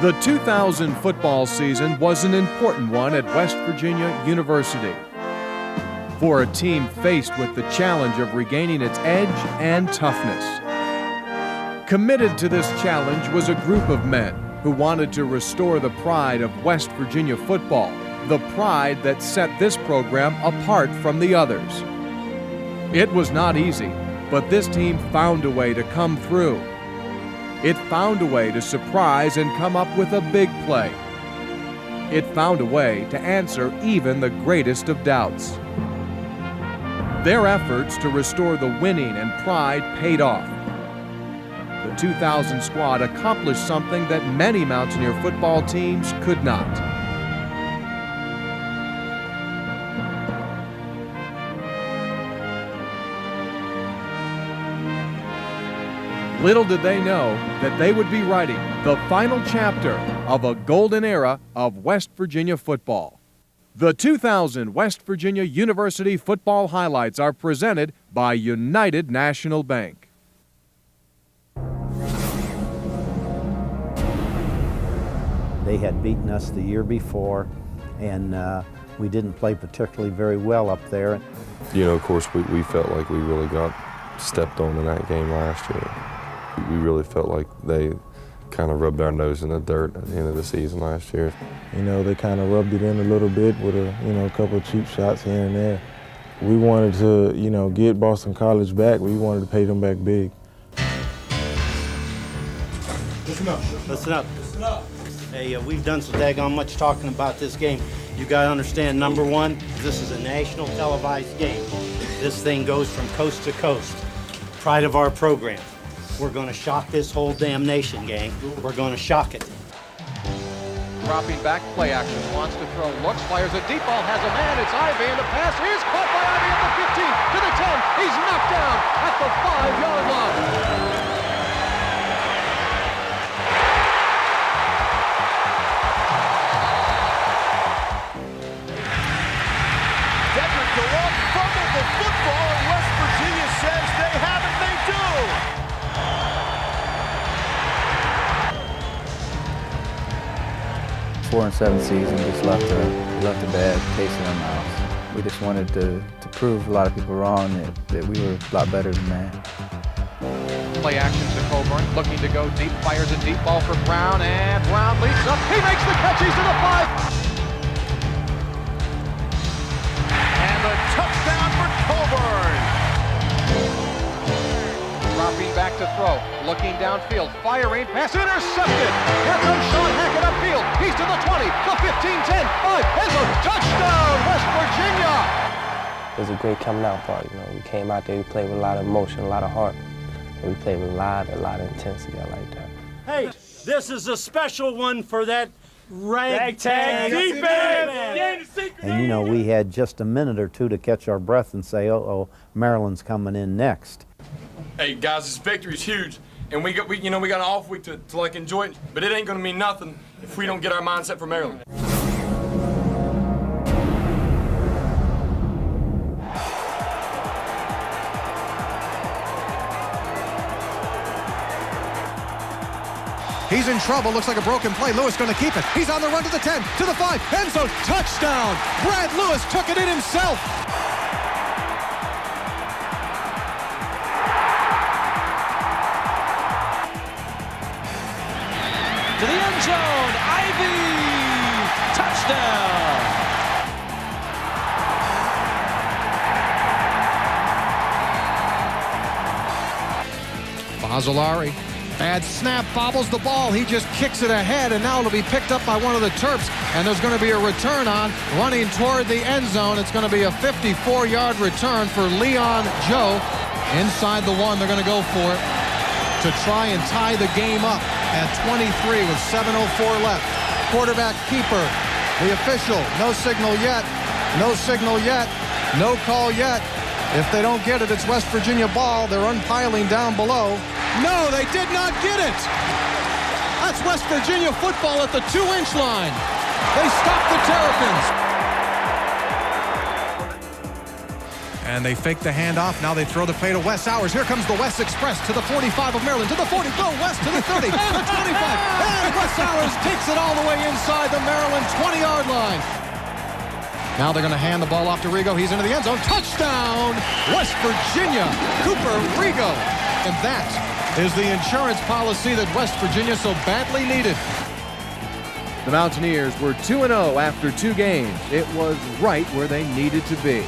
The 2000 football season was an important one at West Virginia University. For a team faced with the challenge of regaining its edge and toughness. Committed to this challenge was a group of men who wanted to restore the pride of West Virginia football, the pride that set this program apart from the others. It was not easy, but this team found a way to come through. It found a way to surprise and come up with a big play. It found a way to answer even the greatest of doubts. Their efforts to restore the winning and pride paid off. The 2000 squad accomplished something that many Mountaineer football teams could not. Little did they know that they would be writing the final chapter of a golden era of West Virginia football. The 2000 West Virginia University football highlights are presented by United National Bank. They had beaten us the year before, and we didn't play particularly very well up there. You know, of course, we felt like we really got stepped on in that game last year. We really felt like they kind of rubbed our nose in the dirt at the end of the season last year. You know, they kind of rubbed it in a little bit with a couple of cheap shots here and there. We wanted to, get Boston College back. We wanted to pay them back big. Listen up. Listen up. Listen up. Hey, we've done so daggone much talking about this game. You got to understand, number one, this is a national televised game. This thing goes from coast to coast. Pride of our program. We're going to shock this whole damn nation, gang. We're going to shock it. Dropping back, play action, wants to throw, looks, fires a deep ball, has a man, it's Ivy, and the pass is caught by Ivy at the 15, to the 10, he's knocked down at the 5-yard line. Dedrick DeWalt fumbled the football, and West Virginia says they have it, they do. 4-7 season just left a bad taste in our mouths. We just wanted to prove a lot of people wrong that we were a lot better than that. Play action to Coburn, looking to go deep, fires a deep ball for Brown, and Brown leaps up, he makes the catch, he's to the 5. And the touchdown for Coburn. Dropping back to throw, looking downfield, firing, pass intercepted. Here comes Sean Hackett upfield. He's to the 20, the 15, 10, 5, and the touchdown, West Virginia. It was a great coming out party. We came out there, we played with a lot of emotion, a lot of heart, and we played with a lot of intensity. I like that. Hey, this is a special one for that ragtag defense. And we had just a minute or two to catch our breath and say, uh-oh, Maryland's coming in next. Hey guys, this victory is huge, and we got an off week to enjoy it, but it ain't gonna mean nothing if we don't get our mindset for Maryland. He's in trouble, looks like a broken play. Lewis gonna keep it. He's on the run to the 10, to the 5, end zone, touchdown! Brad Lewis took it in himself. To the end zone, Ivy, touchdown. Basilari, bad snap, bobbles the ball. He just kicks it ahead, and now it'll be picked up by one of the Terps, and there's going to be a return on, running toward the end zone. It's going to be a 54-yard return for Leon Joe. Inside the 1, they're going to go for it to try and tie the game up at 23 with 7:04 left. Quarterback keeper, the official, no signal yet, no signal yet, no call yet. If they don't get it, it's West Virginia ball. They're unpiling down below. No, they did not get it. That's West Virginia football at the 2-inch line. They stopped the Terrapins. And they fake the handoff. Now they throw the play to Wes Hours. Here comes the West Express to the 45 of Maryland, to the 40. Go West to the 30, the 25. And Wes Hours takes it all the way inside the Maryland 20-yard line. Now they're going to hand the ball off to Rigo. He's into the end zone. Touchdown, West Virginia. Cooper Rigo. And that is the insurance policy that West Virginia so badly needed. The Mountaineers were 2-0 after 2 games. It was right where they needed to be.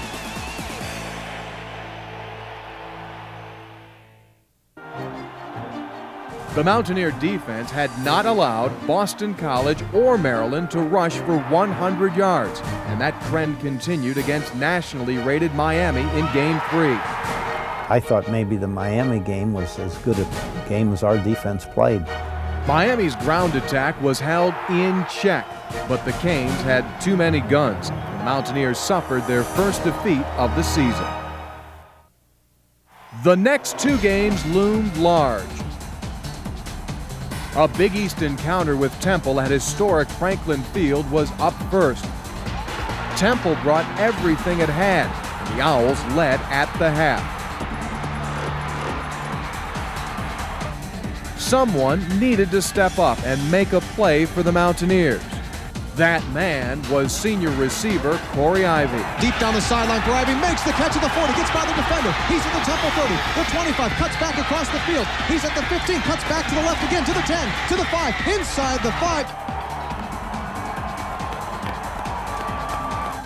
The Mountaineer defense had not allowed Boston College or Maryland to rush for 100 yards, and that trend continued against nationally rated Miami in Game 3. I thought maybe the Miami game was as good a game as our defense played. Miami's ground attack was held in check, but the Canes had too many guns. The Mountaineers suffered their first defeat of the season. The next 2 games loomed large. A Big East encounter with Temple at historic Franklin Field was up first. Temple brought everything it had, and the Owls led at the half. Someone needed to step up and make a play for the Mountaineers. That man was senior receiver Corey Ivy. Deep down the sideline for Ivy, makes the catch at the 40, gets by the defender. He's at the Temple 30, the 25, cuts back across the field. He's at the 15, cuts back to the left again, to the 10, to the 5, inside the 5.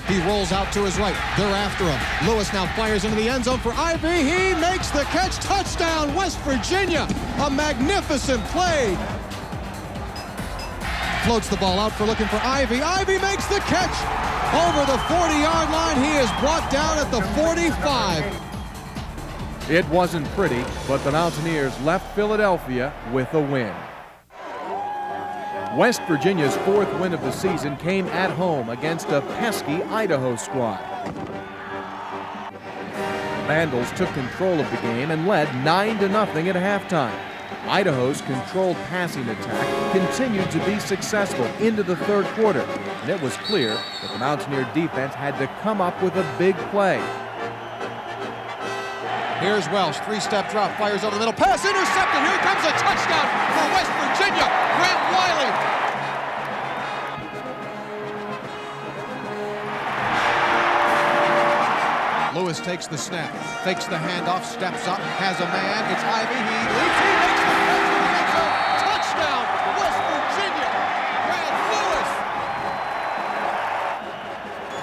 He rolls out to his right. They're after him. Lewis now fires into the end zone for Ivy. He makes the catch. Touchdown, West Virginia. A magnificent play. Floats the ball out for looking for Ivy. Ivy makes the catch over the 40-yard line. He is brought down at the 45. It wasn't pretty, but the Mountaineers left Philadelphia with a win. West Virginia's 4th win of the season came at home against a pesky Idaho squad. Vandals took control of the game and led 9-0 at halftime. Idaho's controlled passing attack continued to be successful into the 3rd quarter, and it was clear that the Mountaineer defense had to come up with a big play. Here's Welsh, 3-step drop, fires over the middle, pass intercepted. Here comes a touchdown for West Virginia. Grant Wiley. Lewis takes the snap, fakes the handoff, steps up, has a man. It's Ivy. He leaps. He makes the catch in the end zone. Touchdown, West Virginia. Grant Lewis.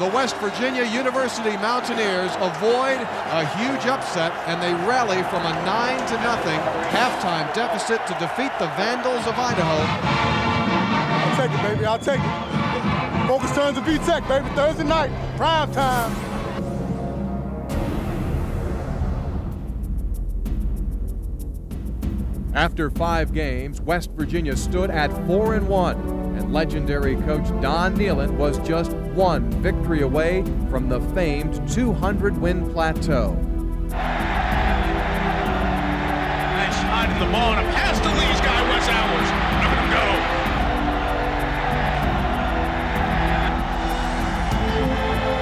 The West Virginia University Mountaineers avoid a huge upset, and they rally from a 9-0 halftime deficit to defeat the Vandals of Idaho. I'll take it, baby. I'll take it. Focus turns to V-Tech, baby. Thursday night, prime time. After 5 games, West Virginia stood at 4-1, and legendary coach Don Nehlen was just 1 victory away from the famed 200-win plateau. Nice hiding the ball and a pass to Lee's guy, Wes Hours. Look at him go.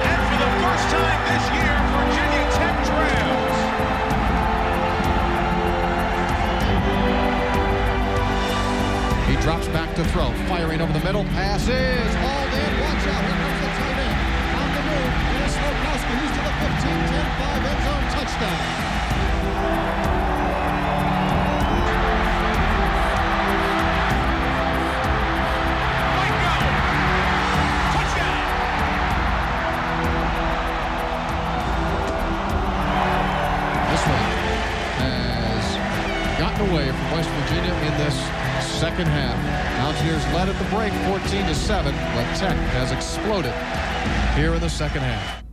And for the first time this year, Virginia Tech trails. He drops back to throw, firing over the middle. Pass is hauled in. Watch out. Here comes the tight end. On the move. It is Slokowski. He's to the 15, 10-5 end zone touchdown. This one has gotten away from West Virginia in this second half. Mountaineers led at the break 14-7, but Tech has exploded here in the second half.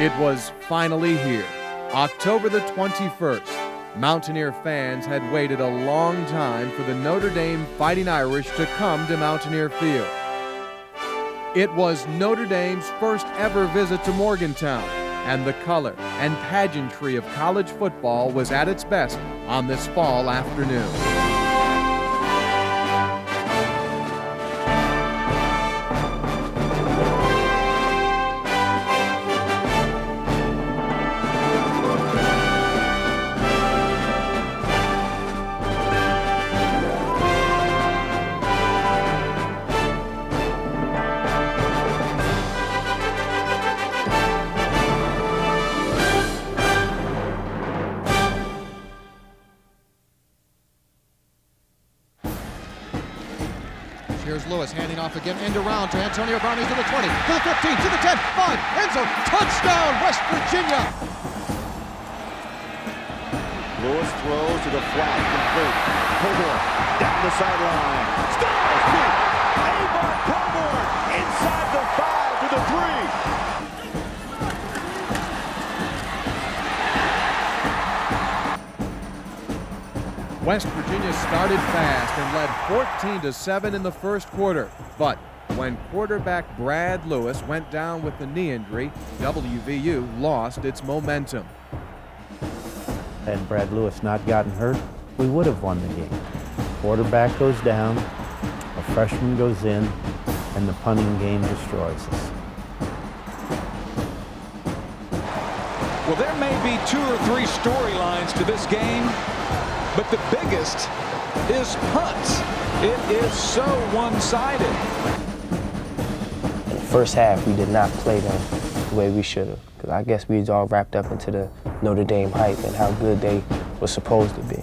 It was finally here, October the 21st. Mountaineer fans had waited a long time for the Notre Dame Fighting Irish to come to Mountaineer Field. It was Notre Dame's first ever visit to Morgantown, and the color and pageantry of college football was at its best on this fall afternoon. Here's Lewis handing off again, end around to Antonio Brown. He's to the 20, to the 15, to the 10, 5, end zone, touchdown, West Virginia. Lewis throws to the flat, complete. Coburn down the sideline. Scores! Avon Coburn inside the 5 to the 3. West Virginia started fast and led 14-7 in the first quarter. But when quarterback Brad Lewis went down with a knee injury, WVU lost its momentum. Had Brad Lewis not gotten hurt, we would have won the game. Quarterback goes down, a freshman goes in, and the punting game destroys us. Well, there may be 2 or 3 storylines to this game, but the biggest is punts. It is so one-sided. In the first half, we did not play them the way we should have, because I guess we was all wrapped up into the Notre Dame hype and how good they were supposed to be.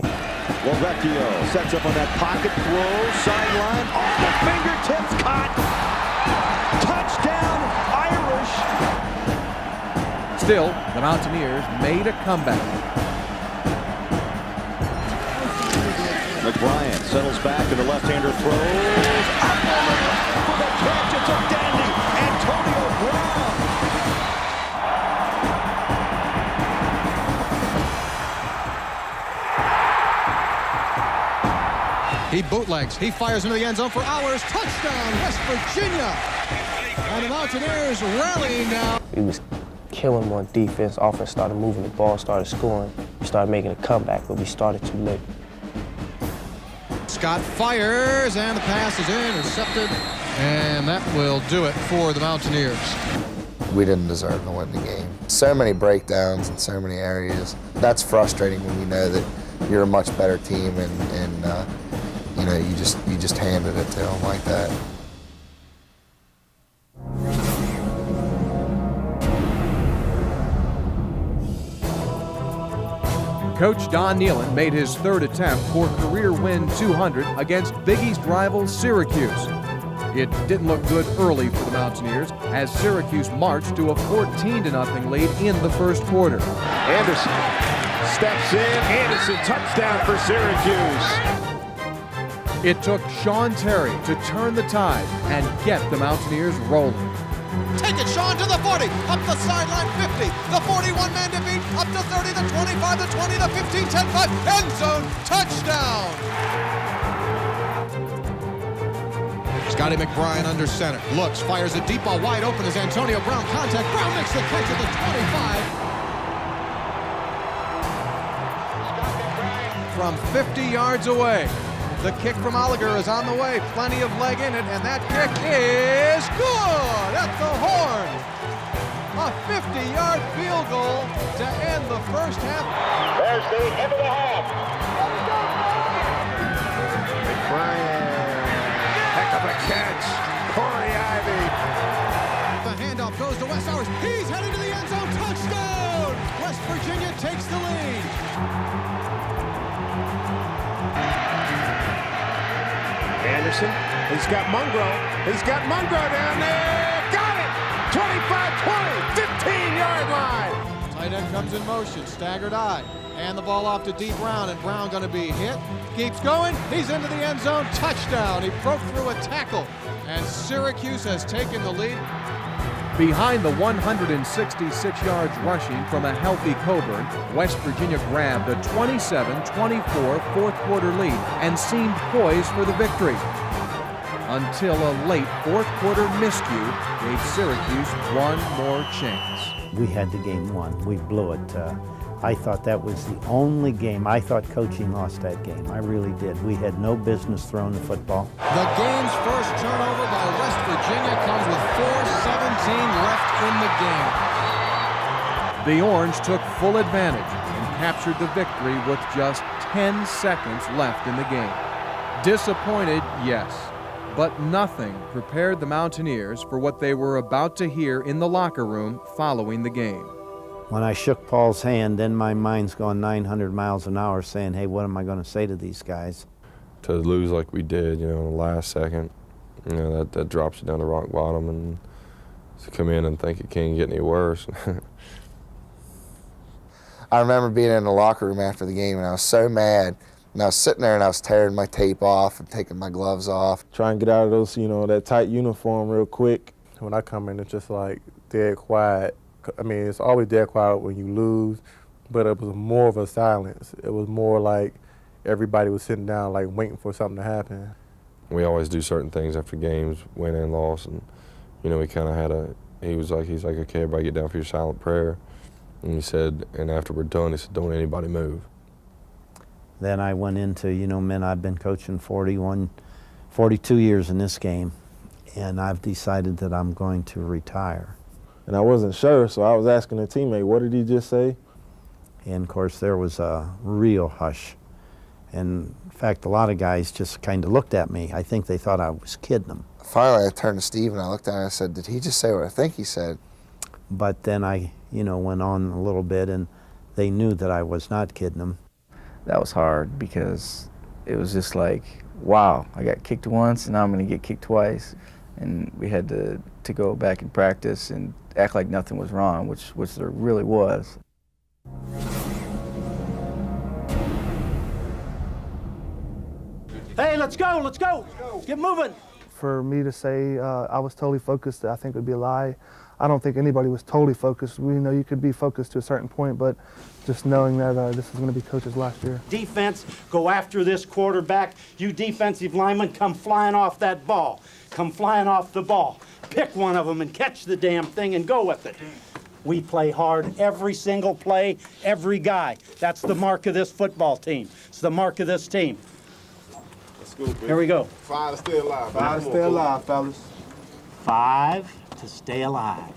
Lovecchio sets up on that pocket throw, sideline, off the fingertips, caught. Touchdown, Irish. Still, the Mountaineers made a comeback. McBrien settles back to the left-hander, throws. Up for the catch, it's a dandy, Antonio Brown. He bootlegs, he fires into the end zone for hours. Touchdown, West Virginia. And the Mountaineers rallying now. We was killing on defense. Offense started moving the ball, started scoring. We started making a comeback, but we started too late. Scott fires, and the pass is intercepted. And that will do it for the Mountaineers. We didn't deserve to win the game. So many breakdowns in so many areas. That's frustrating when you know that you're a much better team and you know, you just handed it to them like that. Coach Don Nehlen made his third attempt for career win 200 against Big East rival Syracuse. It didn't look good early for the Mountaineers as Syracuse marched to a 14-0 lead in the first quarter. Anderson steps in. Anderson, touchdown for Syracuse. It took Sean Terry to turn the tide and get the Mountaineers rolling. Take it, Sean, to the 40, up the sideline, 50, the 41-man defeat, up to 30, the 25, the 20, the 15, 10, 5, end zone, touchdown! Scotty McBrien under center, looks, fires a deep ball wide open as Antonio Brown contact. Brown makes the catch at the 25. From 50 yards away. The kick from Oliger is on the way. Plenty of leg in it, and that kick is good at the horn. A 50-yard field goal to end the first half. There's the end of the half. McBrien, heck of a catch. Corey Ivy. The handoff goes to Wes Howard. He's heading to the end zone. Touchdown! West Virginia takes the lead. Anderson, he's got Mungro. He's got Mungro down there. Got it! 25-20, 15-yard line. Tight end comes in motion, staggered eye. And the ball off to D. Brown, and Brown going to be hit. Keeps going. He's into the end zone. Touchdown. He broke through a tackle. And Syracuse has taken the lead. Behind the 166 yards rushing from a healthy Coburn, West Virginia grabbed a 27-24 fourth quarter lead and seemed poised for the victory. Until a late fourth quarter miscue gave Syracuse one more chance. We had the game won. We blew it. I thought that was the only game. I thought coaching lost that game. I really did. We had no business throwing the football. The game's first turnover by West Virginia comes with 4:17 left in the game. The Orange took full advantage and captured the victory with just 10 seconds left in the game. Disappointed, yes, but nothing prepared the Mountaineers for what they were about to hear in the locker room following the game. When I shook Paul's hand, then my mind's going 900 miles an hour saying, hey, what am I going to say to these guys? To lose like we did, you know, in the last second, You know, that drops you down to rock bottom, and to come in and think it can't get any worse. I remember being in the locker room after the game, and I was so mad. And I was sitting there, and I was tearing my tape off and taking my gloves off. Try and get out of those, you know, that tight uniform real quick. When I come in, it's just like dead quiet. I mean, it's always dead quiet when you lose, but it was more of a silence. It was more like everybody was sitting down, like waiting for something to happen. We always do certain things after games, win and loss, and you know, we kind of had he's like, okay, everybody get down for your silent prayer. And he said, and after we're done, he said, don't anybody move. Then I went into, you know, men, I've been coaching 42 years in this game, and I've decided that I'm going to retire. And I wasn't sure, so I was asking a teammate, what did he just say? And of course, there was a real hush. And in fact, a lot of guys just kind of looked at me. I think they thought I was kidding them. Finally, I turned to Steve and I looked at him and I said, did he just say what I think he said? But then I, you know, went on a little bit, and they knew that I was not kidding them. That was hard because it was just like, wow, I got kicked once and now I'm going to get kicked twice. And we had to go back and practice and act like nothing was wrong, which there really was. Hey, let's go, let's go. Let's get moving. For me to say I was totally focused, I think would be a lie. I don't think anybody was totally focused. We know you could be focused to a certain point, but just knowing that this is going to be coach's last year. Defense, go after this quarterback. You defensive linemen, come flying off that ball. Come flying off the ball. Pick one of them and catch the damn thing and go with it. We play hard every single play, every guy. That's the mark of this football team. It's the mark of this team. Here we go. 5 to stay alive. 5 to stay alive, fellas. 5 to stay alive.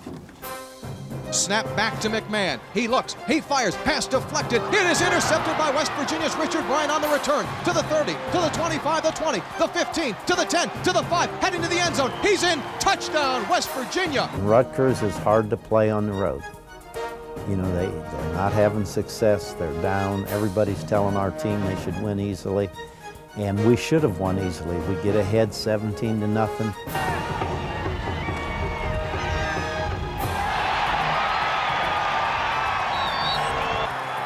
Snap back to McMahon. He looks, he fires, pass deflected. It is intercepted by West Virginia's Richard Bryant on the return. To the 30, to the 25, the 20, the 15, to the 10, to the 5, heading to the end zone. He's in, touchdown, West Virginia. Rutgers is hard to play on the road. You know, they're not having success, they're down. Everybody's telling our team they should win easily, and we should have won easily. We get ahead 17-0.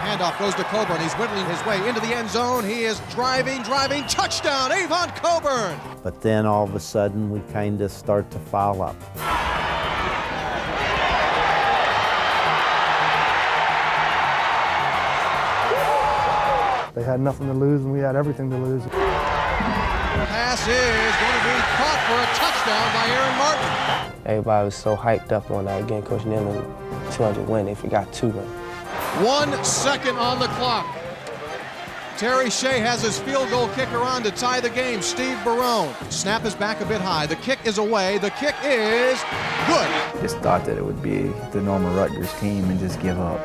Handoff goes to Coburn. He's whittling his way into the end zone. He is driving, touchdown, Avon Coburn. But then all of a sudden we kind of start to foul up. They had nothing to lose, and we had everything to lose. The pass is going to be caught for a touchdown by Aaron Martin. Everybody was so hyped up on that game. Coach Nalen, 200 win. They forgot 2 win. 1 second on the clock. Terry Shea has his field goal kicker on to tie the game, Steve Barone. Snap is back a bit high. The kick is away. The kick is good. Just thought that it would be the normal Rutgers team and just give up.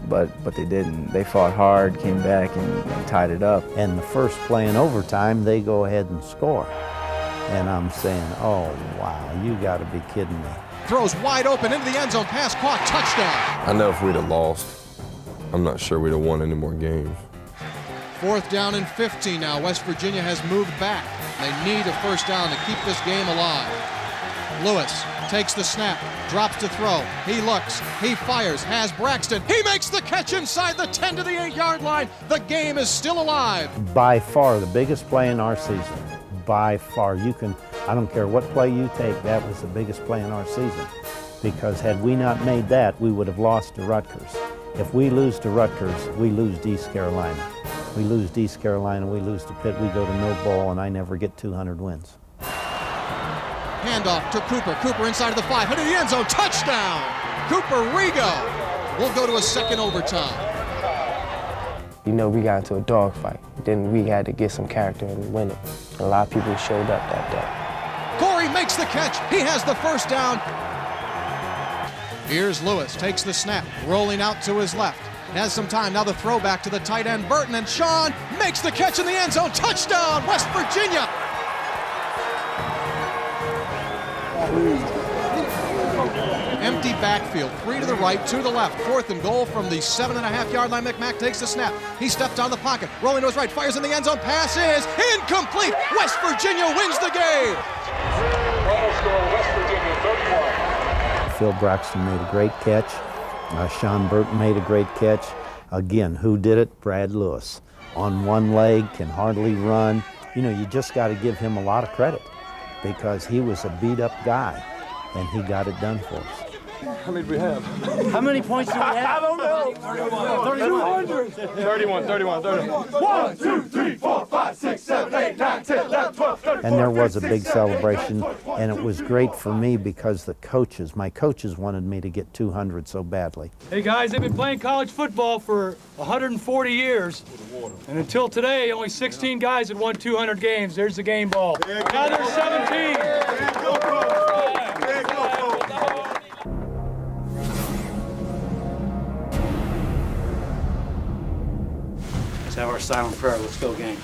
But they didn't. They fought hard, came back, and tied it up. And the first play in overtime, they go ahead and score. And I'm saying, oh, wow, you got to be kidding me. Throws wide open into the end zone. Pass caught. Touchdown. I know if we'd have lost, I'm not sure we'd have won any more games. 4th down and 15 now. West Virginia has moved back. They need a first down to keep this game alive. Lewis takes the snap, drops to throw. He looks, he fires, has Braxton. He makes the catch inside the 10 to the 8-yard line. The game is still alive. By far the biggest play in our season. By far. I don't care what play you take, that was the biggest play in our season. Because had we not made that, we would have lost to Rutgers. If we lose to Rutgers, we lose to East Carolina. We lose to East Carolina, we lose to Pitt, we go to no bowl, and I never get 200 wins. Handoff to Cooper. Cooper inside of the 5, headed to the end zone. Touchdown! Cooper Rigo will go to a second overtime. You know, we got into a dogfight. Then we had to get some character and win it. A lot of people showed up that day. Corey makes the catch. He has the first down. Here's Lewis, takes the snap, rolling out to his left. Has some time, now the throwback to the tight end, Burton, and Sean makes the catch in the end zone. Touchdown, West Virginia! Empty backfield, 3 to the right, 2 to the left. 4th and goal from the 7.5-yard line. McMack takes the snap. He steps down the pocket, rolling to his right, fires in the end zone. Pass is incomplete. West Virginia wins the game. score West Virginia 31. Phil Braxton made a great catch. Sean Burton made a great catch. Again, who did it? Brad Lewis. On one leg, can hardly run. You know, you just got to give him a lot of credit because he was a beat-up guy, and he got it done for us. How many do we have? How many points do we have? I don't know. 31. 31. 1, 2, 3, 4, 5, 6, 7, 8, 9, 10, 11, 12, 13. And there was a big celebration, and it was great for me because my coaches wanted me to get 200 so badly. Hey guys, they've been playing college football for 140 years, and until today, only 16 guys had won 200 games. There's the game ball. Now there's 17. Let's have our silent prayer. Let's go, gang.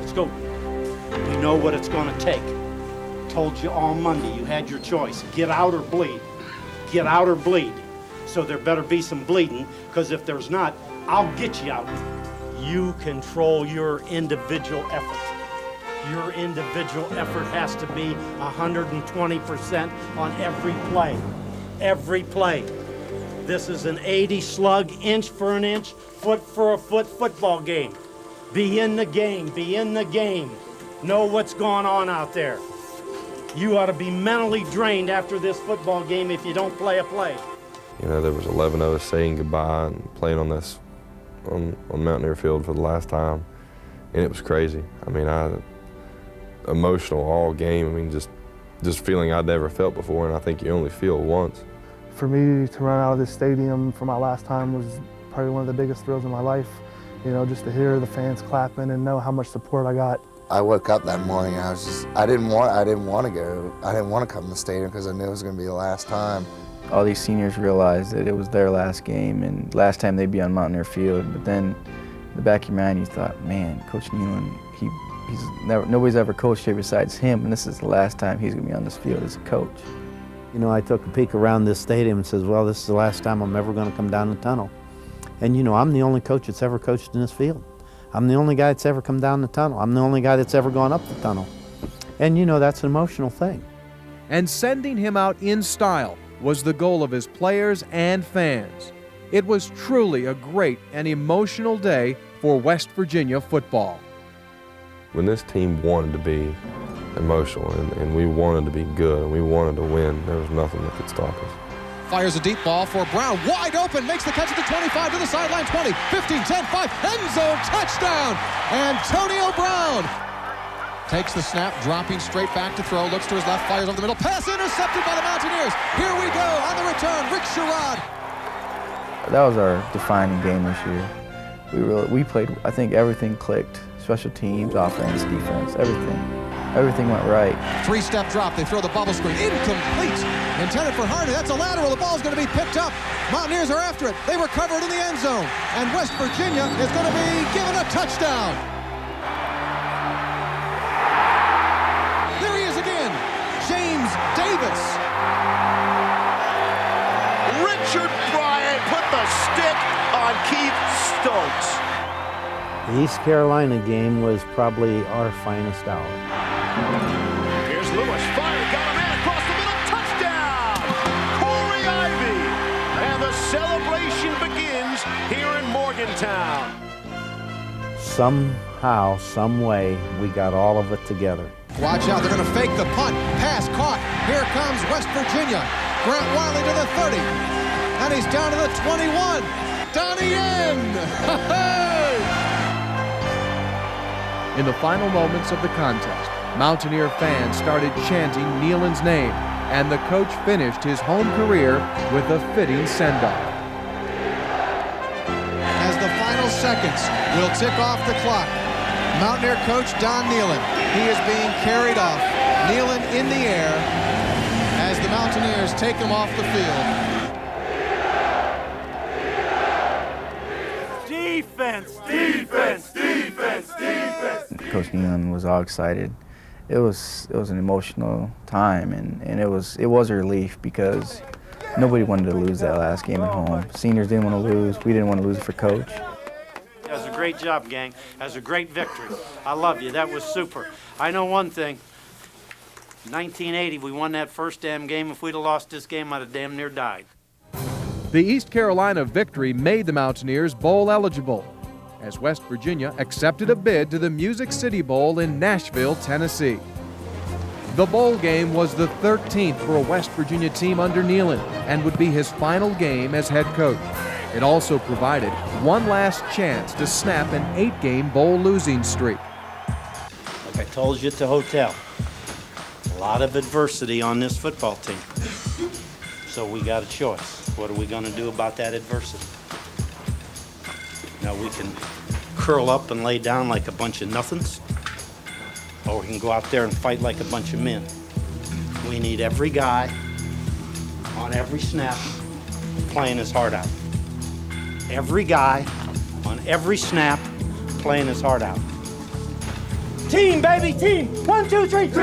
Let's go. We know what it's going to take. Told you all Monday, you had your choice. Get out or bleed. Get out or bleed. So there better be some bleeding, because if there's not, I'll get you out. You control your individual effort. Your individual effort has to be 120% on every play. Every play. This is an 80 slug, inch for an inch, foot for a foot football game. Be in the game. Be in the game. Know what's going on out there. You ought to be mentally drained after this football game if you don't play a play. You know, there was 11 of us saying goodbye and playing on Mountaineer Field for the last time, and it was crazy. I mean, emotional all game. I mean, just feeling I'd never felt before, and I think you only feel once. For me to run out of this stadium for my last time was probably one of the biggest thrills in my life. You know, just to hear the fans clapping and know how much support I got. I woke up that morning and I didn't want to go. I didn't want to come to the stadium because I knew it was going to be the last time. All these seniors realized that it was their last game and last time they'd be on Mountaineer Field. But then in the back of your mind, you thought, man, Coach Neyland, nobody's ever coached here besides him, and this is the last time he's going to be on this field as a coach. You know, I took a peek around this stadium and says, well, this is the last time I'm ever going to come down the tunnel. And, you know, I'm the only coach that's ever coached in this field. I'm the only guy that's ever come down the tunnel. I'm the only guy that's ever gone up the tunnel. And, you know, that's an emotional thing. And sending him out in style was the goal of his players and fans. It was truly a great and emotional day for West Virginia football. When this team wanted to be emotional and we wanted to be good and we wanted to win, there was nothing that could stop us. Fires a deep ball for Brown, wide open, makes the catch at the 25, to the sideline, 20, 15, 10, 5, end zone, touchdown! Antonio Brown takes the snap, dropping straight back to throw, looks to his left, fires over the middle, pass intercepted by the Mountaineers. Here we go, on the return, Rick Sherrod. That was our defining game this year. We played, I think everything clicked, special teams, offense, defense, everything. Everything went right. Three-step drop, they throw the bubble screen, incomplete. Intended for Hardy, that's a lateral, the ball's going to be picked up. Mountaineers are after it, they recover it in the end zone. And West Virginia is going to be given a touchdown. There he is again, James Davis. Richard Bryant put the stick on Keith Stokes. The East Carolina game was probably our finest hour. Here's Lewis, fired, got a man across the middle, touchdown! Corey Ivy! And the celebration begins here in Morgantown. Somehow, some way, we got all of it together. Watch out, they're going to fake the punt. Pass caught. Here comes West Virginia. Grant Wiley to the 30. And he's down to the 21. Donnie Yen! In the final moments of the contest, Mountaineer fans started chanting Neyland's name, and the coach finished his home career with a fitting send-off. As the final seconds will tick off the clock, Mountaineer coach Don Neyland, he is being carried off. Neyland in the air as the Mountaineers take him off the field. Defense, defense, defense, defense. Coach Nealon was all excited. It was an emotional time, and it was a relief because nobody wanted to lose that last game at home. Seniors didn't want to lose. We didn't want to lose it for Coach. That was a great job, gang. That was a great victory. I love you. That was super. I know one thing. 1980, we won that first damn game. If we'd have lost this game, I'd have damn near died. The East Carolina victory made the Mountaineers bowl eligible, as West Virginia accepted a bid to the Music City Bowl in Nashville, Tennessee. The bowl game was the 13th for a West Virginia team under Nealon and would be his final game as head coach. It also provided one last chance to snap an 8-game bowl losing streak. Like I told you at the hotel, a lot of adversity on this football team. So we got a choice. What are we going to do about that adversity? Now we can curl up and lay down like a bunch of nothings, or we can go out there and fight like a bunch of men. We need every guy on every snap playing his heart out. Every guy on every snap playing his heart out. Team, baby, team. 1, 2, 3, team.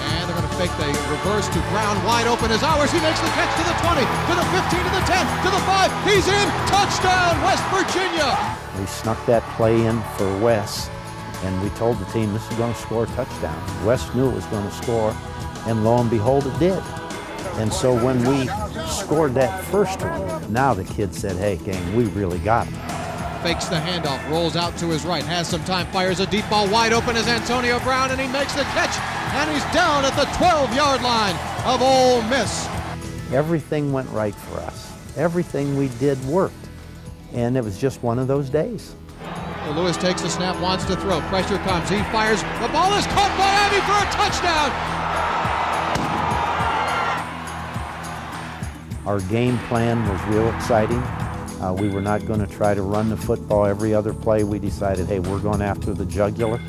And they're going to fake the reverse to Brown, wide open as ours. He makes the catch to the 20, to the 15, to the 10, to the 5. He's in. Touchdown, West Virginia. We snuck that play in for Wes, and we told the team this is going to score a touchdown. Wes knew it was going to score, and lo and behold, it did. And so when we scored that first one, now the kid said, hey, gang, we really got it. Fakes the handoff, rolls out to his right, has some time, fires a deep ball wide open as Antonio Brown, and he makes the catch, and he's down at the 12-yard line of Ole Miss. Everything went right for us. Everything we did worked, and it was just one of those days. Lewis takes the snap, wants to throw, pressure comes, he fires, the ball is caught by Ivy for a touchdown. Our game plan was real exciting. We were not going to try to run the football every other play. We decided, hey, we're going after the jugular.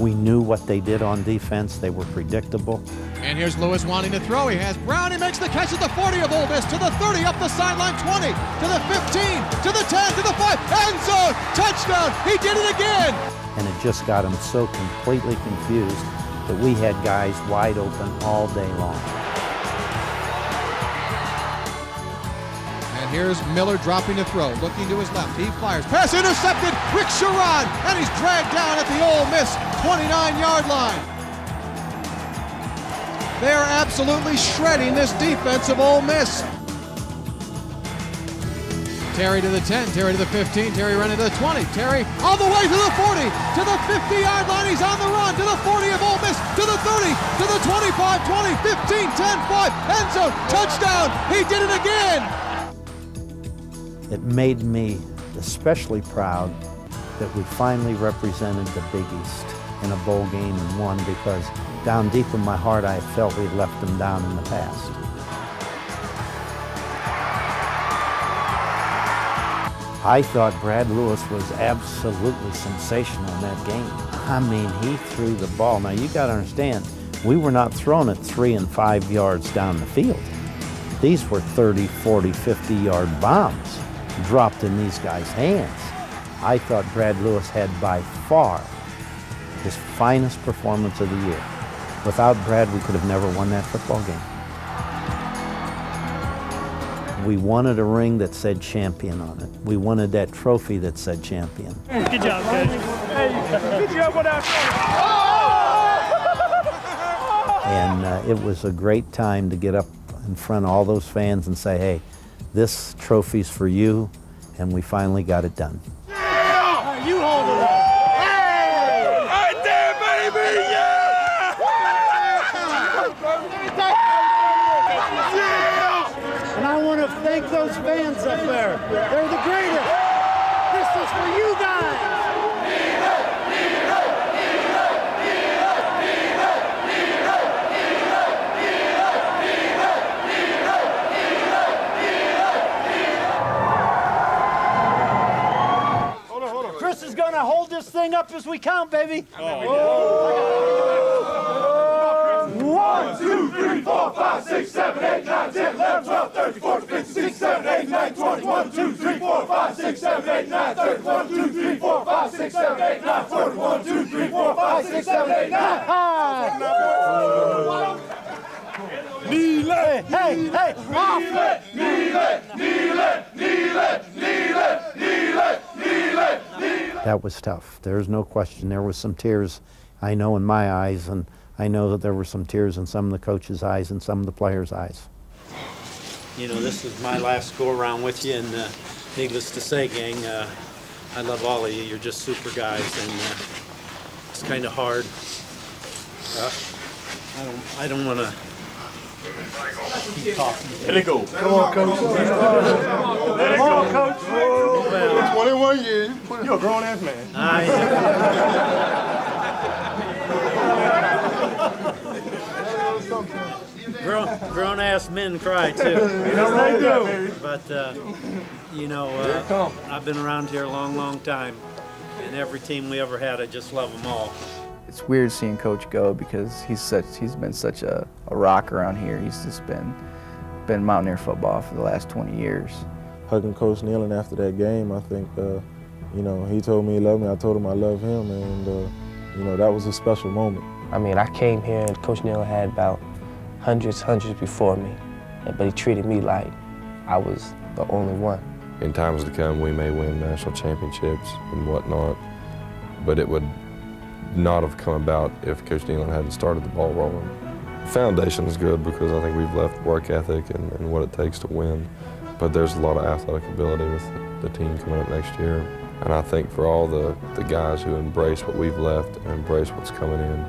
We knew what they did on defense. They were predictable. And here's Lewis wanting to throw. He has Brown. He makes the catch at the 40 of Ole Miss, to the 30, up the sideline, 20, to the 15, to the 10, to the 5, end zone, touchdown. He did it again. And it just got them so completely confused that we had guys wide open all day long. And here's Miller dropping to throw, looking to his left. He fires. Pass intercepted. Rick Sherrod, and he's dragged down at the Ole Miss 29-yard line. They are absolutely shredding this defense of Ole Miss. Terry to the 10, Terry to the 15, Terry running to the 20, Terry all the way to the 40, to the 50-yard line, he's on the run, to the 40 of Ole Miss, to the 30, to the 25, 20, 15, 10, 5, end zone, touchdown, he did it again! It made me especially proud that we finally represented the Big East in a bowl game and won, because down deep in my heart I felt we'd left them down in the past. I thought Brad Lewis was absolutely sensational in that game. I mean, he threw the ball. Now you gotta understand, we were not throwing it 3 and 5 yards down the field. These were 30, 40, 50-yard bombs dropped in these guys' hands. I thought Brad Lewis had by far his finest performance of the year. Without Brad, we could have never won that football game. We wanted a ring that said champion on it. We wanted that trophy that said champion. Good job, Coach. Hey, good job on that. And it was a great time to get up in front of all those fans and say, hey, this trophy's for you, and we finally got it done. Yeah! You hold it up. Hey! Right there, baby! Yeah! And I want to thank those fans up there. They're the greatest. This is for you guys. Chris is going to hold this thing up as we count, baby. Whoa! 1, 2, 3, 4, 5, 6, 7, 8, 9, 10, 11, 12, 13, 14, 15, 16, 17, 18, 19, 20. 1, 2, 3, 4, 5, 6, 7, 8, 9, 10. 1, 2, 3, 4, 5, 6, 7, 8, 9, 20. 1, 2, 3, 4, 5, 6, 7, 8, 9. Kneel it! Hey! Kneel it! Kneel it! Kneel it! Kneel it! Kneel it! Kneel it! Kneel it! That was tough. There's no question. There was some tears, I know, in my eyes, and I know that there were some tears in some of the coaches' eyes and some of the players' eyes. You know, this is my last go-around with you, and needless to say, gang, I love all of you. You're just super guys, and it's kind of hard. I don't want to keep talking. Let it go. Come on, Coach. Come on, Coach. 21 years. You're a grown-ass man. I am. Grown-ass men cry, too. They do. But, you know, I've been around here a long, long time, and every team we ever had, I just love them all. It's weird seeing Coach go because he's been such a rock around here. He's just been Mountaineer football for the last 20 years. Hugging Coach Nehlen after that game, I think, you know, he told me he loved me. I told him I love him, and, you know, that was a special moment. I mean, I came here and Coach Nehlen had about hundreds before me, but he treated me like I was the only one. In times to come, we may win national championships and whatnot, but it would not have come about if Coach Nehlen hadn't started the ball rolling. The foundation is good because I think we've left work ethic and what it takes to win, but there's a lot of athletic ability with the team coming up next year. And I think for all the guys who embrace what we've left and embrace what's coming in,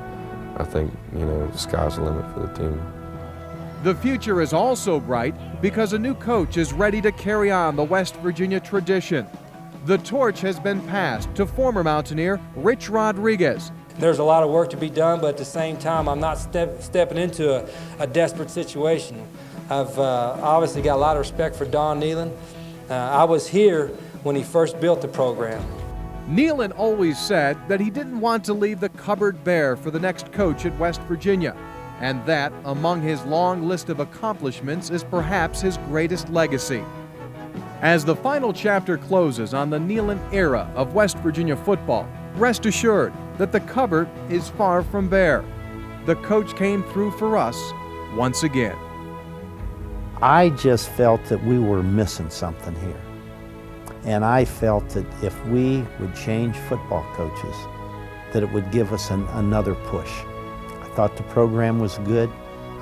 I think, you know, the sky's the limit for the team. The future is also bright because a new coach is ready to carry on the West Virginia tradition. The torch has been passed to former Mountaineer Rich Rodriguez. There's a lot of work to be done, but at the same time, I'm not stepping into a desperate situation. I've obviously got a lot of respect for Don Nehlen. I was here when he first built the program. Nehlen always said that he didn't want to leave the cupboard bare for the next coach at West Virginia, and that among his long list of accomplishments is perhaps his greatest legacy. As the final chapter closes on the Nehlen era of West Virginia football, rest assured that the cupboard is far from bare. The coach came through for us once again. I just felt that we were missing something here. And I felt that if we would change football coaches, that it would give us another push. I thought the program was good.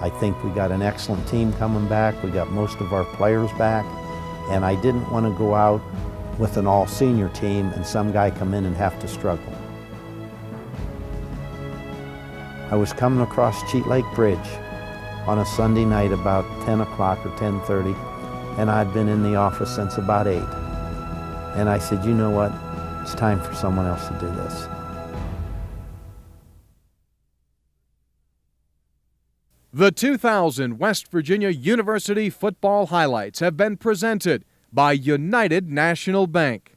I think we got an excellent team coming back. We got most of our players back. And I didn't want to go out with an all-senior team and some guy come in and have to struggle. I was coming across Cheat Lake Bridge on a Sunday night about 10 o'clock or 10:30, and I'd been in the office since about 8. And I said, you know what? It's time for someone else to do this. The 2000 West Virginia University football highlights have been presented by United National Bank.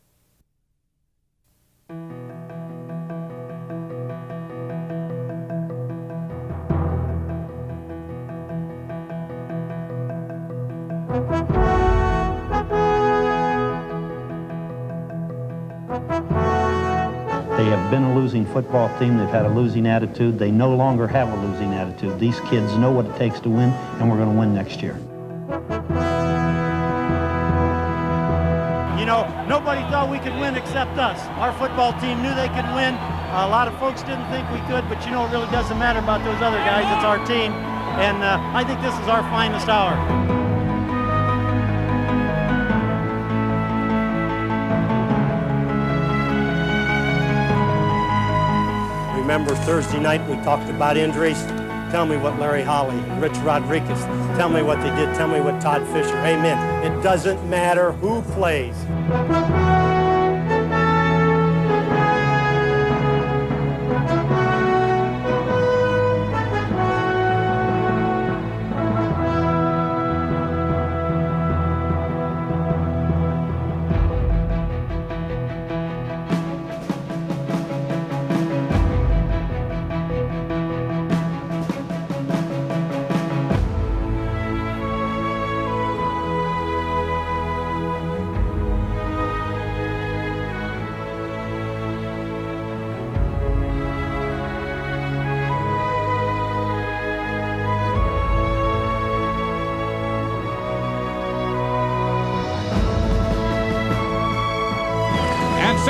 They have been a losing football team. They've had a losing attitude. They no longer have a losing attitude. These kids know what it takes to win, and we're going to win next year. You know, nobody thought we could win except us. Our football team knew they could win. A lot of folks didn't think we could, but you know, it really doesn't matter about those other guys. It's our team, and I think this is our finest hour. Remember Thursday night we talked about injuries? Tell me what Larry Holly, Rich Rodriguez, tell me what they did, tell me what Todd Fisher, amen. It doesn't matter who plays.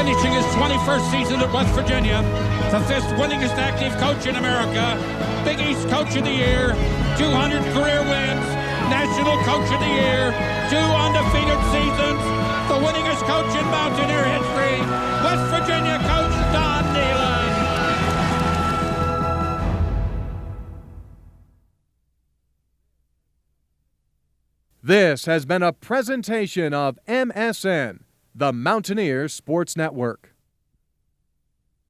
finishing his 21st season at West Virginia, the 5th winningest active coach in America, Big East Coach of the Year, 200 career wins, National Coach of the Year, 2 undefeated seasons, the winningest coach in Mountaineer history, West Virginia coach Don Nehlen. This has been a presentation of MSN, the Mountaineer Sports Network.